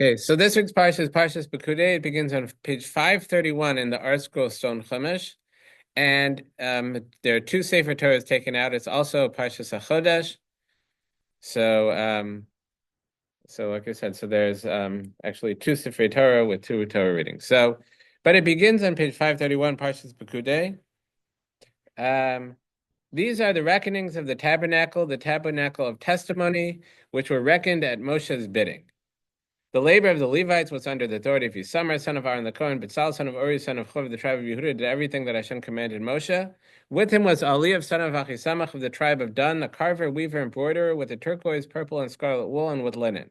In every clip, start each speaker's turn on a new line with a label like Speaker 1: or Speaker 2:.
Speaker 1: Okay, so this week's Parsha is Parshas Pekudei. It begins on page 531 in the Art Scroll Stone Chumash, and there are two Sefer Torahs taken out. It's also Parshas HaChodesh. So, so like I said, so there's actually two Sefer Torah with two Torah readings. So, but it begins on page 531, Parshas Pekudei. These are the reckonings of the tabernacle of testimony, which were reckoned at Moshe's bidding. The labor of the Levites was under the authority of Yisamar, son of Aaron the Kohen, Betzal, son of Uri, son of Chov, the tribe of Yehuda, did everything that Hashem commanded Moshe. With him was Eliav, son of Achisamach, of the tribe of Dan, a carver, weaver, embroiderer, with a turquoise, purple, and scarlet wool, and with linen.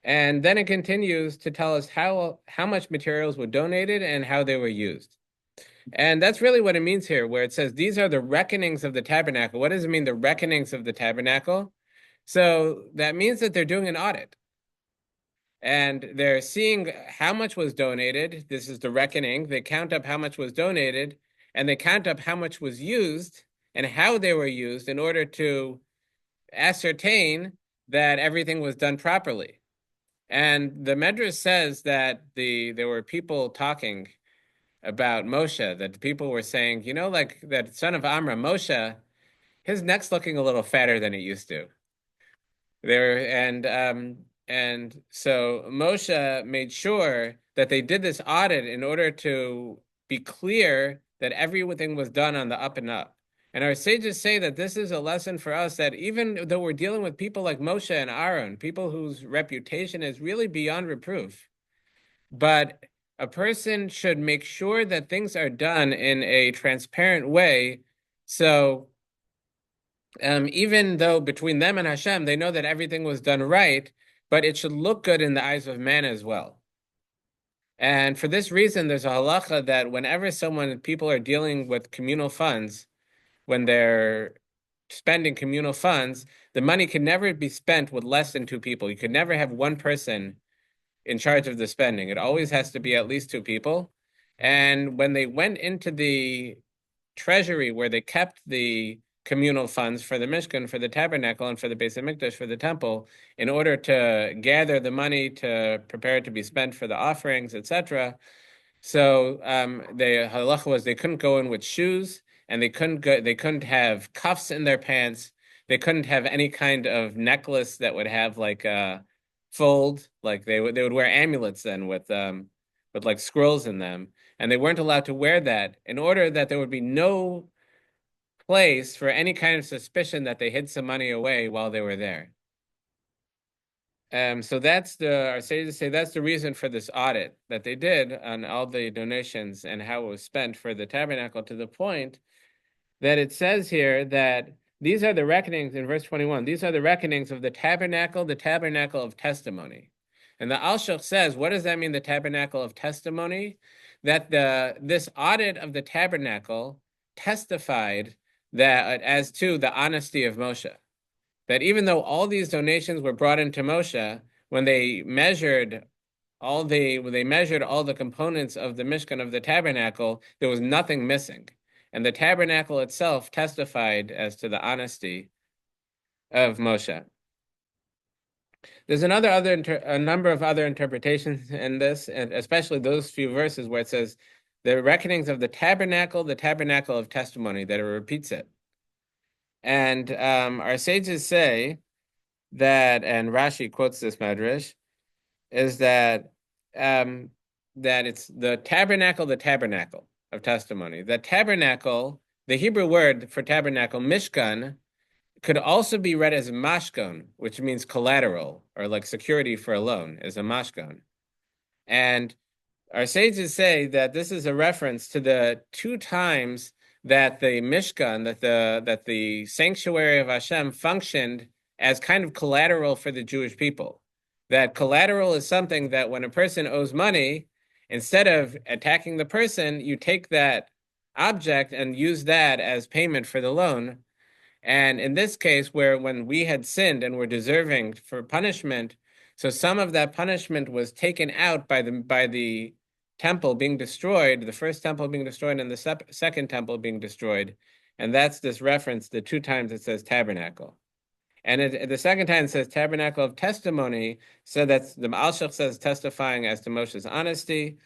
Speaker 1: And then it continues to tell us how much materials were donated and how they were used. And that's really what it means here, where it says, these are the reckonings of the tabernacle. What does it mean, the reckonings of the tabernacle? So that means that they're doing an audit. And they're seeing how much was donated. This is the reckoning. They count up how much was donated, and they count up how much was used and how they were used in order to ascertain that everything was done properly. And the Medrash says that there were people talking about Moshe, that people were saying, like that son of Amram, Moshe, his neck's looking a little fatter than it used to. And so Moshe made sure that they did this audit in order to be clear that everything was done on the up and up. And our sages say that this is a lesson for us, that even though we're dealing with people like Moshe and Aaron, people whose reputation is really beyond reproof, but a person should make sure that things are done in a transparent way. So even though between them and Hashem, they know that everything was done right, but it should look good in the eyes of man as well. And for this reason, there's a halacha that whenever people are dealing with communal funds, when they're spending communal funds, the money can never be spent with less than two people. You could never have one person in charge of the spending. It always has to be at least two people. And when they went into the treasury where they kept the communal funds for the Mishkan, for the tabernacle, and for the Beis HaMikdash, for the temple, in order to gather the money to prepare it to be spent for the offerings, etc. So the halacha was they couldn't go in with shoes, and they couldn't have cuffs in their pants. They couldn't have any kind of necklace that would have like a fold, like they would wear amulets then with like scrolls in them, and they weren't allowed to wear that in order that there would be no place for any kind of suspicion that they hid some money away while they were there. So our sages say that's the reason for this audit that they did on all the donations and how it was spent for the tabernacle, to the point that it says here that these are the reckonings in verse 21. These are the reckonings of the tabernacle of testimony. And the Alshach says, what does that mean, the tabernacle of testimony? That this audit of the tabernacle testified that as to the honesty of Moshe. That even though all these donations were brought into Moshe, when they measured all the components of the Mishkan, of the tabernacle, there was nothing missing. And the tabernacle itself testified as to the honesty of Moshe. There's a number of other interpretations in this, and especially those few verses where it says the reckonings of the tabernacle of testimony, that it repeats it. And our sages say that, and Rashi quotes this Medrash, is that it's the tabernacle of testimony. The tabernacle, the Hebrew word for tabernacle, mishkan, could also be read as mashkon, which means collateral, or like security for a loan, is a mashkon. And our sages say that this is a reference to the two times that the Mishkan, that the sanctuary of Hashem functioned as kind of collateral for the Jewish people. That collateral is something that when a person owes money, instead of attacking the person, you take that object and use that as payment for the loan. And in this case, when we had sinned and were deserving for punishment, so some of that punishment was taken out by the temple being destroyed, the first temple being destroyed and the second temple being destroyed. And that's this reference, the two times it says tabernacle. And the second time it says tabernacle of testimony, so that's the Ma'alshach says testifying as to Moshe's honesty.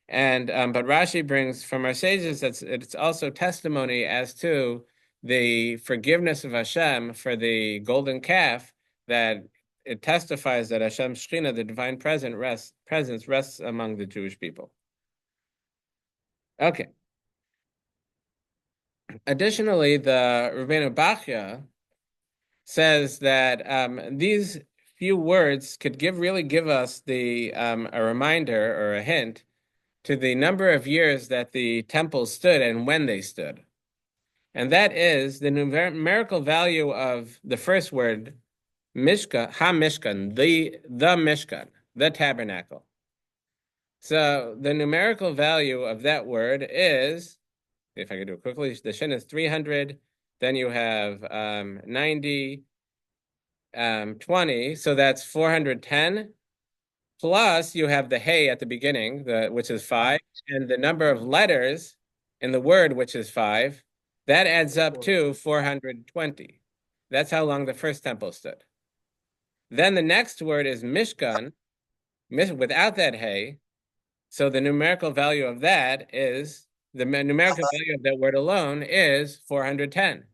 Speaker 1: And but Rashi brings from our sages that it's also testimony as to the forgiveness of Hashem for the golden calf, that it testifies that Hashem's Shekhinah, the divine presence rests among the Jewish people. Okay. Additionally, the Rabbeinu Bachya says that these few words could really give us a reminder or a hint to the number of years that the temple stood and when they stood. And that is the numerical value of the first word, Mishkan, Ha-Mishkan, the Mishkan, the tabernacle. So the numerical value of that word is, if I could do it quickly, the shin is 300, then you have 90, 20, so that's 410. Plus, you have the hey at the beginning, which is 5, and the number of letters in the word, which is 5, that adds up to 420. That's how long the first temple stood. Then the next word is Mishkan, without that hey. So the numerical value of that is, the numerical value of that word alone is 410.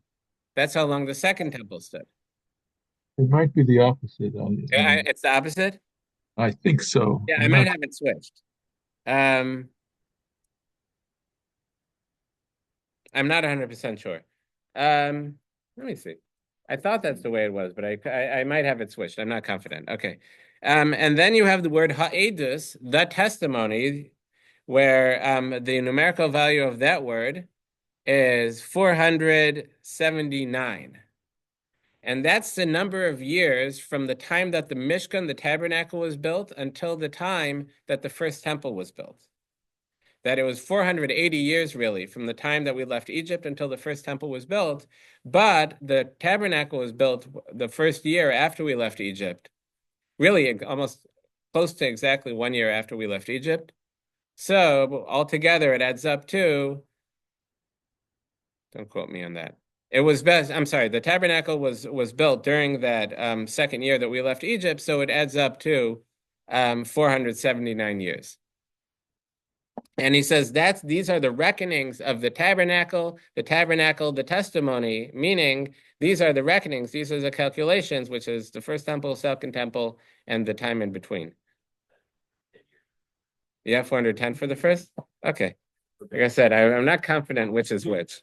Speaker 1: That's how long the second temple stood.
Speaker 2: It might be the opposite.
Speaker 1: It's the opposite?
Speaker 2: I think so.
Speaker 1: Yeah, I might have it switched. I'm not 100% sure. Let me see. I thought that's the way it was, but I might have it switched. I'm not confident. Okay. And then you have the word ha'edus, the testimony, where the numerical value of that word is 479. And that's the number of years from the time that the Mishkan, the tabernacle, was built until the time that the first temple was built. That it was 480 years, really, from the time that we left Egypt until the first temple was built. But the tabernacle was built the first year after we left Egypt, really almost close to exactly 1 year after we left Egypt. So altogether, it adds up to, don't quote me on that. It was best. I'm sorry. The tabernacle was built during that second year that we left Egypt, so it adds up to 479 years. And he says these are the reckonings of the tabernacle, the testimony, meaning these are the reckonings, these are the calculations, which is the first temple, second temple, and the time in between. Yeah, 410 for the first? Okay. Like I said, I'm not confident which is which.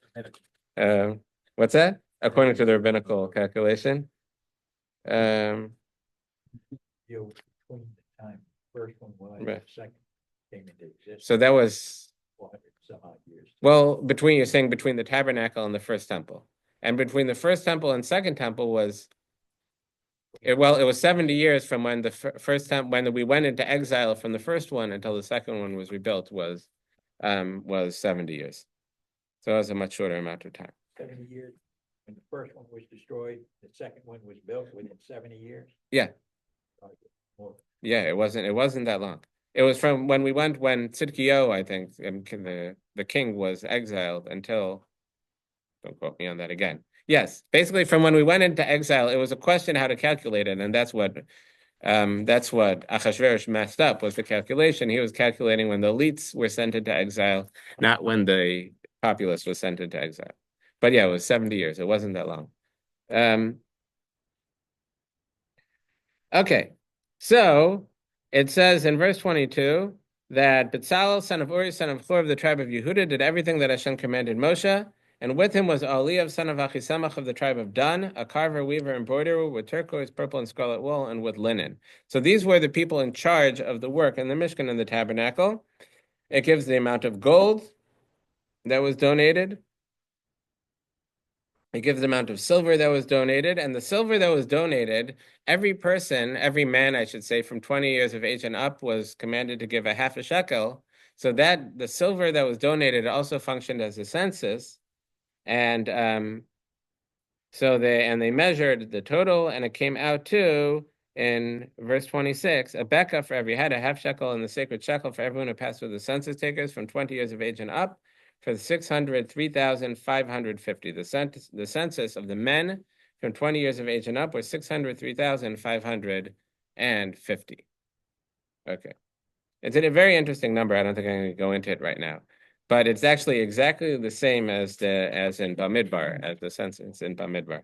Speaker 1: What's that? According to the rabbinical calculation.
Speaker 3: Between the time first one was,
Speaker 1: Right.
Speaker 3: second came into existence.
Speaker 1: So that was
Speaker 3: 400 some odd years.
Speaker 1: Well, you're saying between the tabernacle and the first temple. And between the first temple and second temple was, it was 70 years from when the first time, when we went into exile from the first one until the second one was rebuilt, was 70 years. So it was a much shorter amount of time.
Speaker 3: 70 years. When the first one was destroyed, the second one was built within 70 years.
Speaker 1: Yeah.
Speaker 3: More.
Speaker 1: Yeah, it wasn't that long. It was from when Tzidkiyahu, I think, the king was exiled until, don't quote me on that again. Yes, basically from when we went into exile, it was a question how to calculate it, and that's what Achashverosh messed up, was the calculation. He was calculating when the elites were sent into exile, not when the populace was sent into exile. But yeah, it was 70 years. It wasn't that long. Okay, so it says in verse 22 that Bezalel, son of Uri, son of Hur of the tribe of Yehuda, did everything that Hashem commanded Moshe, and with him was Eliav, son of Achisamach of the tribe of Dan, a carver, weaver, embroiderer with turquoise, purple, and scarlet wool, and with linen. So these were the people in charge of the work in the Mishkan and the tabernacle. It gives the amount of gold that was donated. It gives the amount of silver that was donated, and the silver that was donated, every man, I should say, from 20 years of age and up was commanded to give a half a shekel, so that the silver that was donated also functioned as a census, and they measured the total, and it came out to, in verse 26, a beka for every head, a half shekel, and the sacred shekel for everyone who passed through the census takers from 20 years of age and up, for 603,550, the census of the men from 20 years of age and up was 603,550. Okay. It's a very interesting number. I don't think I'm going to go into it right now. But it's actually exactly the same as in Bamidbar, as the census in Bamidbar.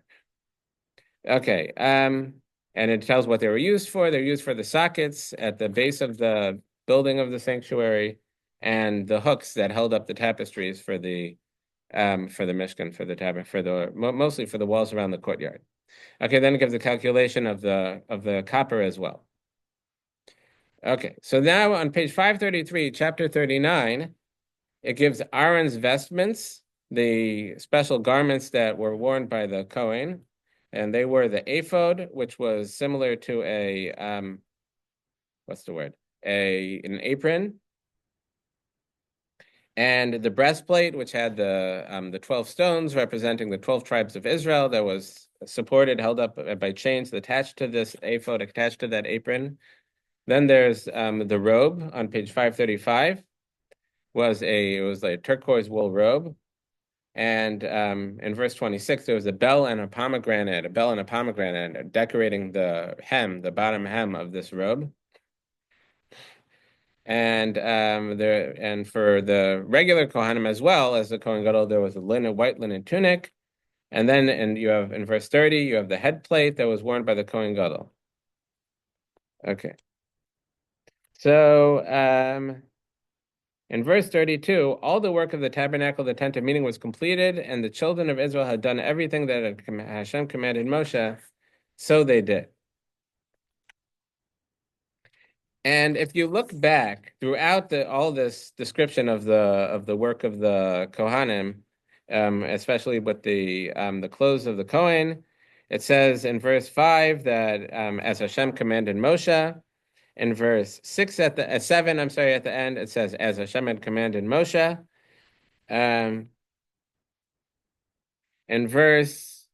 Speaker 1: Okay. And it tells what they were used for. They're used for the sockets at the base of the building of the sanctuary and the hooks that held up the tapestries for the Mishkan, for the tabernacle, mostly for the walls around the courtyard. Okay, then it gives a calculation of the copper as well. Okay, so now on page 533, chapter 39, it gives Aaron's vestments, the special garments that were worn by the Kohen, and they were the ephod, which was similar to an apron, and the breastplate, which had the 12 stones representing the 12 tribes of Israel, that was supported, held up by chains attached to this ephod, attached to that apron. Then there's the robe on page 535. It was like a turquoise wool robe. And in verse 26, there was a bell and a pomegranate decorating the hem, the bottom hem of this robe. And for the regular Kohanim as well as the Kohen Gadol, there was a white linen tunic. And then you have in verse 30, you have the head plate that was worn by the Kohen Gadol. Okay. So in verse 32, all the work of the tabernacle, the tent of meeting, was completed, and the children of Israel had done everything that Hashem commanded Moshe, so they did. And if you look back throughout all this description of the work of the Kohanim, especially with the clothes of the Kohen, it says in verse 5 that as Hashem commanded Moshe. In verse 7, at the end, it says, as Hashem had commanded Moshe. In verse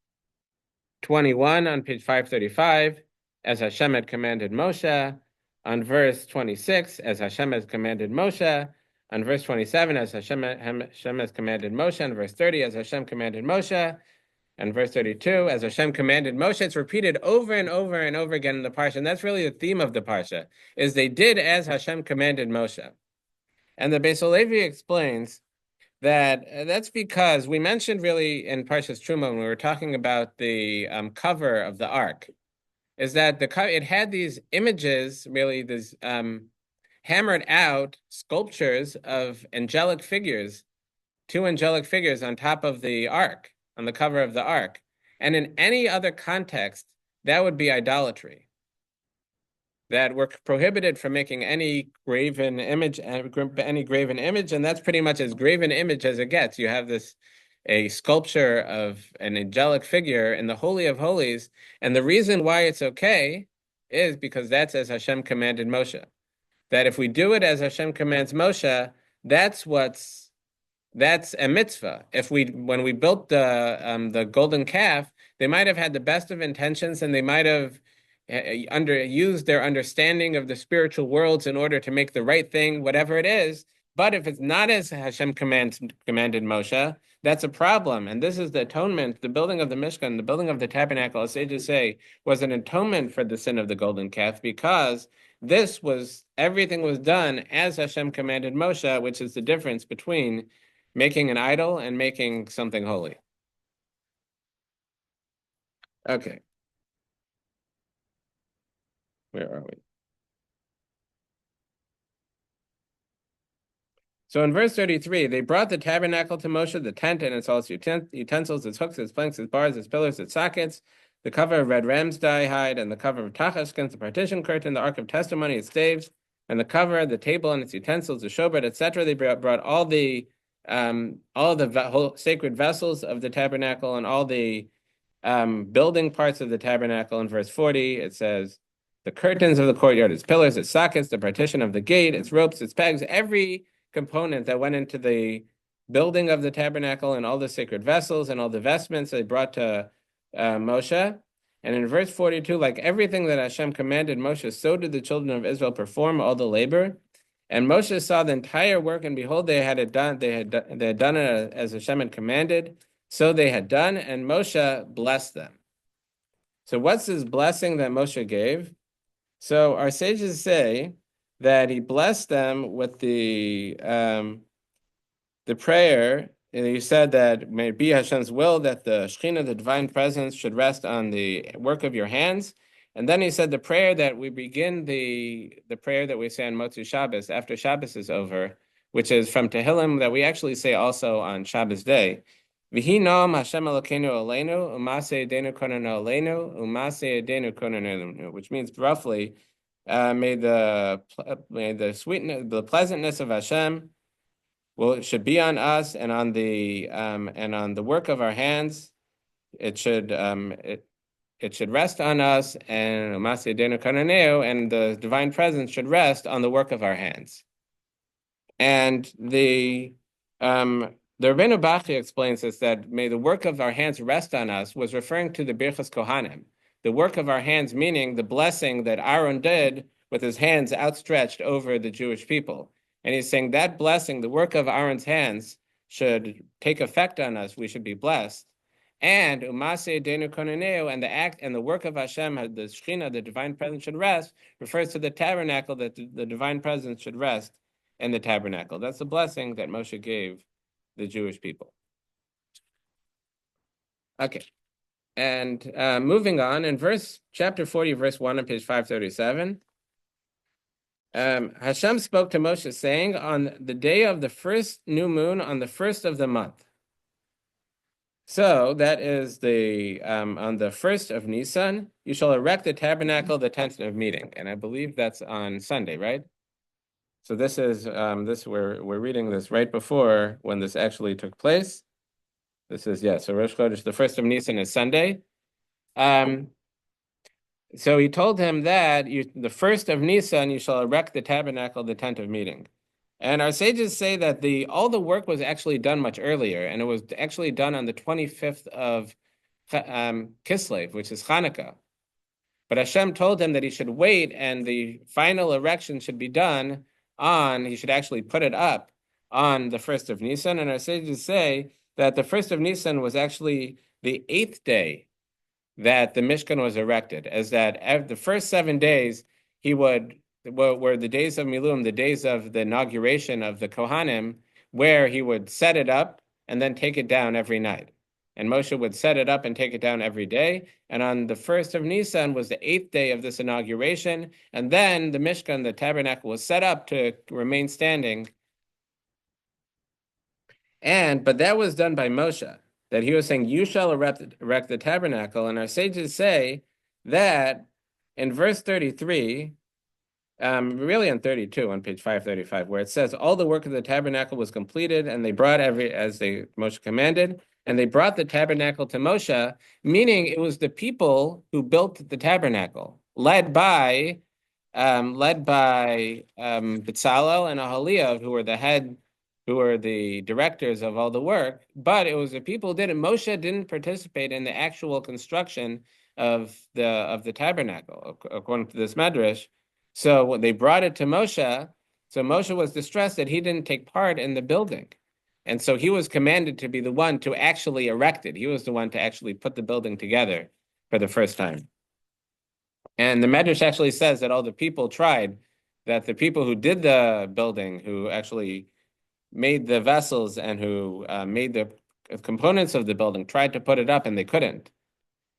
Speaker 1: 21 on page 535, as Hashem had commanded Moshe. On verse 26, as Hashem has commanded Moshe. On verse 27, as Hashem has commanded Moshe. On verse 30, as Hashem commanded Moshe. And verse 32, as Hashem commanded Moshe. It's repeated over and over and over again in the Parsha. And that's really the theme of the Parsha, is they did as Hashem commanded Moshe. And the Beis Halevi explains that that's because we mentioned really in Parshas Truma, when we were talking about the cover of the Ark, is that it had these images, really these hammered out sculptures of angelic figures, two angelic figures on top of the Ark, on the cover of the Ark. And in any other context, that would be idolatry. That we're prohibited from making any graven image, and that's pretty much as graven image as it gets. You have a sculpture of an angelic figure in the Holy of Holies, and the reason why it's okay is because that's as Hashem commanded Moshe. That if we do it as Hashem commands Moshe, that's a mitzvah. When we built the golden calf, they might have had the best of intentions, and they might have used their understanding of the spiritual worlds in order to make the right thing, whatever it is. But if it's not as Hashem commanded Moshe, that's a problem. And this is the atonement. The building of the Mishkan, the building of the tabernacle, as sages say, was an atonement for the sin of the golden calf, because everything was done as Hashem commanded Moshe, which is the difference between making an idol and making something holy. Okay. Where are we? So in verse 33, they brought the tabernacle to Moshe, the tent and its all its utensils, its hooks, its planks, its bars, its pillars, its sockets, the cover of red ram's dye hide, and the cover of tachas skins, the partition curtain, the ark of testimony, its staves, and the cover, the table and its utensils, the showbread, etc. They brought all the sacred vessels of the tabernacle and all the building parts of the tabernacle. In verse 40, it says, the curtains of the courtyard, its pillars, its sockets, the partition of the gate, its ropes, its pegs, every component that went into the building of the tabernacle, and all the sacred vessels and all the vestments they brought to Moshe. And in verse 42, like everything that Hashem commanded Moshe, so did the children of Israel perform all the labor. And Moshe saw the entire work, and behold, they had done it as Hashem had commanded. So they had done, and Moshe blessed them. So what's this blessing that Moshe gave? So our sages say that he blessed them with the prayer. And you said that may it be Hashem's will that the Shekhinah, the divine presence, should rest on the work of your hands. And then he said the prayer that we begin the prayer that we say on Motzu Shabbos after Shabbos is over, which is from Tehillim that we actually say also on Shabbos day. V'hi noam Hashem Elokeinu aleinu u'maseh yedenu konenu aleinu u'maseh yedenu konenu, which means roughly, may the sweetness, the pleasantness of Hashem, well, it should be on us and on the work of our hands. It should rest on us, and the divine presence should rest on the work of our hands. And the Rabbeinu Bachya explains this, that may the work of our hands rest on us was referring to the Birchas Kohanim. The work of our hands, meaning the blessing that Aaron did with his hands outstretched over the Jewish people. And he's saying that blessing, the work of Aaron's hands, should take effect on us. We should be blessed. And Umase Denu Koneneu, and the act and the work of Hashem, the Shekhinah, the divine presence, should rest, refers to the tabernacle, that the divine presence should rest in the tabernacle. That's the blessing that Moshe gave the Jewish people. Okay. And moving on, in chapter 40, verse 1 on page 537, Hashem spoke to Moshe saying, on the day of the first new moon, on the first of the month. So that is on the first of Nisan, you shall erect the tabernacle, the tent of meeting. And I believe that's on Sunday, right? So this is, we're reading this right before when this actually took place. This is, so Rosh Chodesh, the first of Nisan is Sunday. So he told him that the first of Nisan, you shall erect the tabernacle, the tent of meeting. And our sages say that all the work was actually done much earlier, and it was actually done on the 25th of Kislev, which is Hanukkah. But Hashem told him that he should wait, and the final erection should be done he should actually put it up on the 1st of Nisan. And our sages say that the 1st of Nisan was actually the 8th day that the Mishkan was erected, as that the first 7 days were the days of Milum, the days of the inauguration of the Kohanim, where he would set it up and then take it down every night. And Moshe would set it up and take it down every day. And on the 1st of Nisan was the 8th day of this inauguration. And then the Mishkan, the tabernacle, was set up to remain standing. But that was done by Moshe, that he was saying, you shall erect the tabernacle. And our sages say that in verse 33, really on 32, on page 535, where it says, all the work of the tabernacle was completed, and they brought Moshe commanded, and they brought the tabernacle to Moshe, meaning it was the people who built the tabernacle, led by Bezalel and Aholiab, who were the directors of all the work. But it was the people who did it. Moshe didn't participate in the actual construction of the tabernacle, according to this medrash. So when they brought it to Moshe, so Moshe was distressed that he didn't take part in the building. And so he was commanded to be the one to actually erect it. He was the one to actually put the building together for the first time. And the Medrash actually says that all the people tried, that the people who did the building, who actually made the vessels and who made the components of the building, tried to put it up and they couldn't.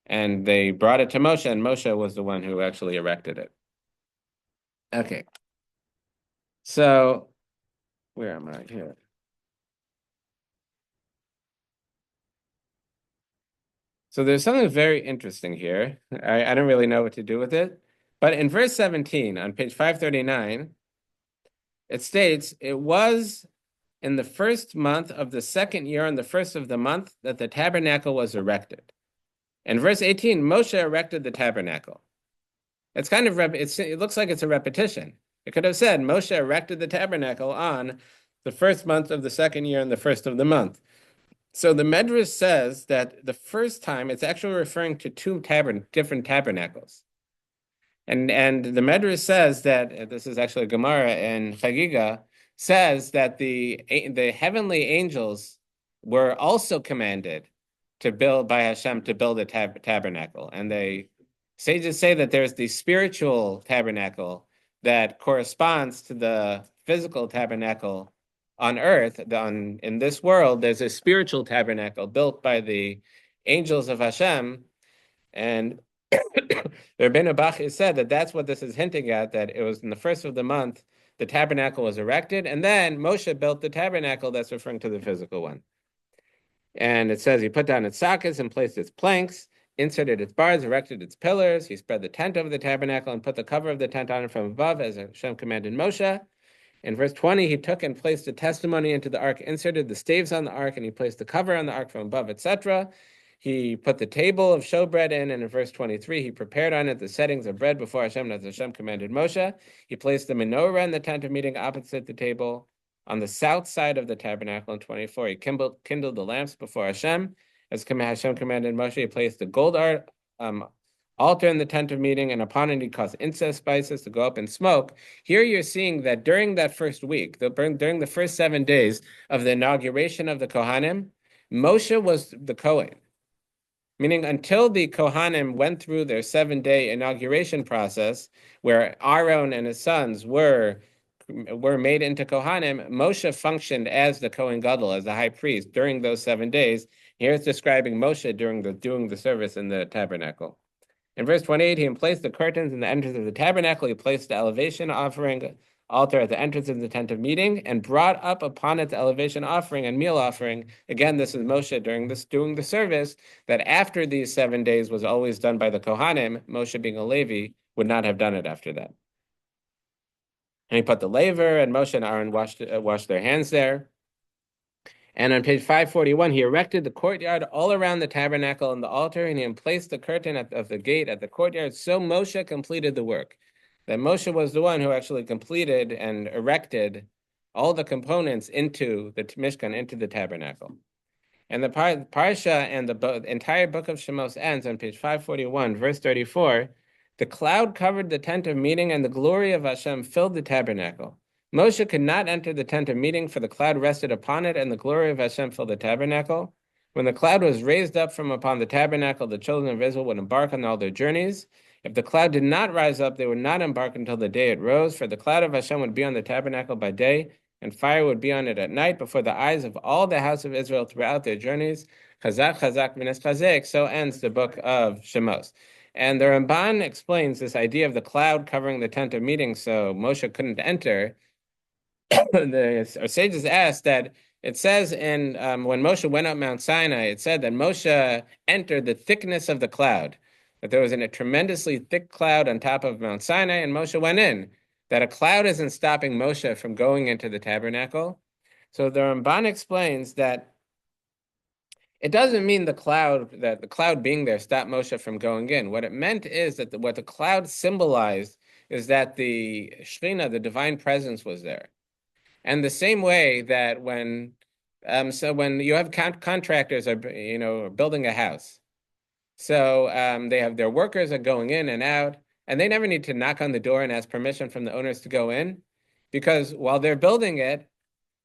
Speaker 1: And they brought it to Moshe, and Moshe was the one who actually erected it. Okay. So, where am I here? So there's something very interesting here. I don't really know what to do with it. But in verse 17, on page 539, it states, it was in the first month of the second year, on the first of the month, that the tabernacle was erected. In verse 18, Moshe erected the tabernacle. It's kind of, it looks like it's a repetition. It could have said, Moshe erected the tabernacle on the first month of the second year and the first of the month. So the Medrash says that the first time, it's actually referring to two different tabernacles. And the Medrash says that, this is actually a Gemara in Chagiga, says that the heavenly angels were also commanded to build by Hashem to build a tabernacle. And they Sages say that there's the spiritual tabernacle that corresponds to the physical tabernacle on earth. In this world, there's a spiritual tabernacle built by the angels of Hashem, and the Rabbeinu Bachya said that that's what this is hinting at, that it was in the first of the month the tabernacle was erected, and then Moshe built the tabernacle that's referring to the physical one. And it says he put down its sockets and placed its planks, inserted its bars, erected its pillars. He spread the tent over the tabernacle and put the cover of the tent on it from above, as Hashem commanded Moshe. In verse 20, he took and placed the testimony into the ark, inserted the staves on the ark, and he placed the cover on the ark from above, etc. He put the table of showbread in, and in verse 23, he prepared on it the settings of bread before Hashem, as Hashem commanded Moshe. He placed the menorah in the tent of meeting opposite the table. On the south side of the tabernacle in 24, he kindled the lamps before Hashem. As Hashem commanded Moshe, he placed the gold altar in the tent of meeting, and upon it he caused incense spices to go up in smoke. Here you're seeing that during that first week, during the first 7 days of the inauguration of the Kohanim, Moshe was the Kohen. Meaning until the Kohanim went through their 7-day inauguration process, where Aaron and his sons were made into Kohanim, Moshe functioned as the Kohen Gadol, as the high priest, during those 7 days. Here it's describing Moshe doing the service in the tabernacle. In verse 28, he placed the curtains in the entrance of the tabernacle. He placed the elevation offering altar at the entrance of the tent of meeting and brought up upon it the elevation offering and meal offering. Again, this is Moshe doing the service that after these 7 days was always done by the Kohanim. Moshe, being a Levi, would not have done it after that. And he put the laver, and Moshe and Aaron washed their hands there. And on page 541, he erected the courtyard all around the tabernacle and the altar, and he placed the curtain of the gate at the courtyard. So Moshe completed the work. That Moshe was the one who actually completed and erected all the components into the Mishkan, into the tabernacle. And the Parsha and the entire book of Shemos ends on page 541, verse 34. The cloud covered the tent of meeting, and the glory of Hashem filled the tabernacle. Moshe could not enter the tent of meeting, for the cloud rested upon it, and the glory of Hashem filled the tabernacle. When the cloud was raised up from upon the tabernacle, the children of Israel would embark on all their journeys. If the cloud did not rise up, they would not embark until the day it rose, for the cloud of Hashem would be on the tabernacle by day, and fire would be on it at night, before the eyes of all the house of Israel throughout their journeys. Chazak, chazak, v'nes chazek. So ends the book of Shemos. And the Ramban explains this idea of the cloud covering the tent of meeting, so Moshe couldn't enter. The sages asked that it says in when Moshe went up Mount Sinai, it said that Moshe entered the thickness of the cloud, that there was a tremendously thick cloud on top of Mount Sinai, and Moshe went in. That a cloud isn't stopping Moshe from going into the tabernacle. So the Ramban explains that it doesn't mean that the cloud being there stopped Moshe from going in. What it meant is that what the cloud symbolized is that the Shekhinah, the divine presence, was there. And the same way that when you have contractors are building a house, so they have their workers are going in and out, and they never need to knock on the door and ask permission from the owners to go in, because while they're building it,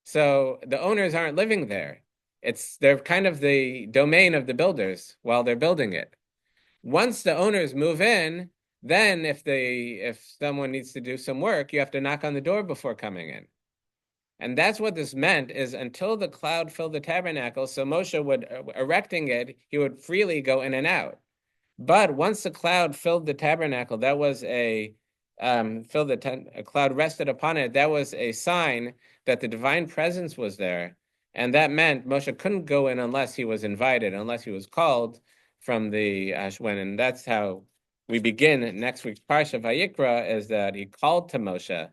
Speaker 1: so the owners aren't living there. They're kind of the domain of the builders while they're building it. Once the owners move in, then if someone needs to do some work, you have to knock on the door before coming in. And that's what this meant, is until the cloud filled the tabernacle, so Moshe would, erecting it, he would freely go in and out. But once the cloud filled the tabernacle, that was a cloud rested upon it, that was a sign that the divine presence was there. And that meant Moshe couldn't go in unless he was invited, unless he was called from the Ashwin. And that's how we begin next week's Parsha Vayikra, is that he called to Moshe,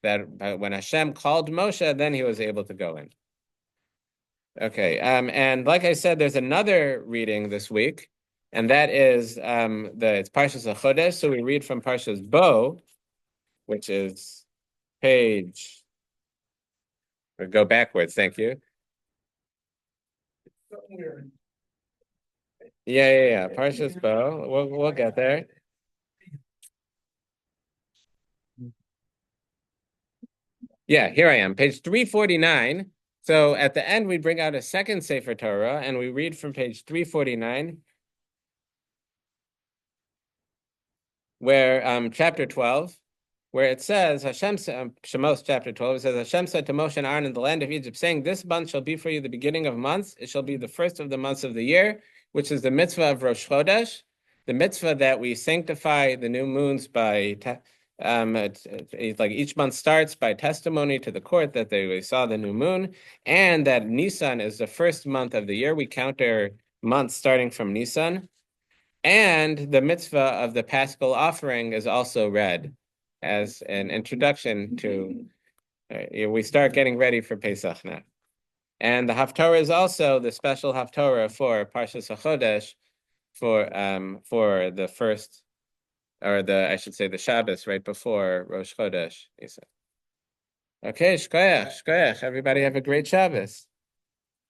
Speaker 1: that when Hashem called Moshe, then he was able to go in. Okay, and like I said, there's another reading this week, and that is it's Parshas Chodesh. So we read from Parshas Bo, which is page. We'll go backwards. Thank you. Yeah. Parshas Bo. We'll get there. Yeah, here I am, page 349. So at the end, we bring out a second Sefer Torah, and we read from page 349. where chapter 12, where it says Shemos chapter 12, it says Hashem said to Moshe and Aaron in the land of Egypt, saying, "This month shall be for you the beginning of months. It shall be the first of the months of the year, which is the mitzvah of Rosh Chodesh, the mitzvah that we sanctify the new moons by." It's like each month starts by testimony to the court that they saw the new moon, and that Nisan is the first month of the year. We count our months starting from Nisan, and the mitzvah of the Paschal offering is also read as an introduction to. We start getting ready for Pesach now, and the Haftorah is also the special Haftorah for Parshas Chodesh for the first. Or I should say the Shabbos right before Rosh Chodesh. Okay, shkoyach. Everybody have a great Shabbos.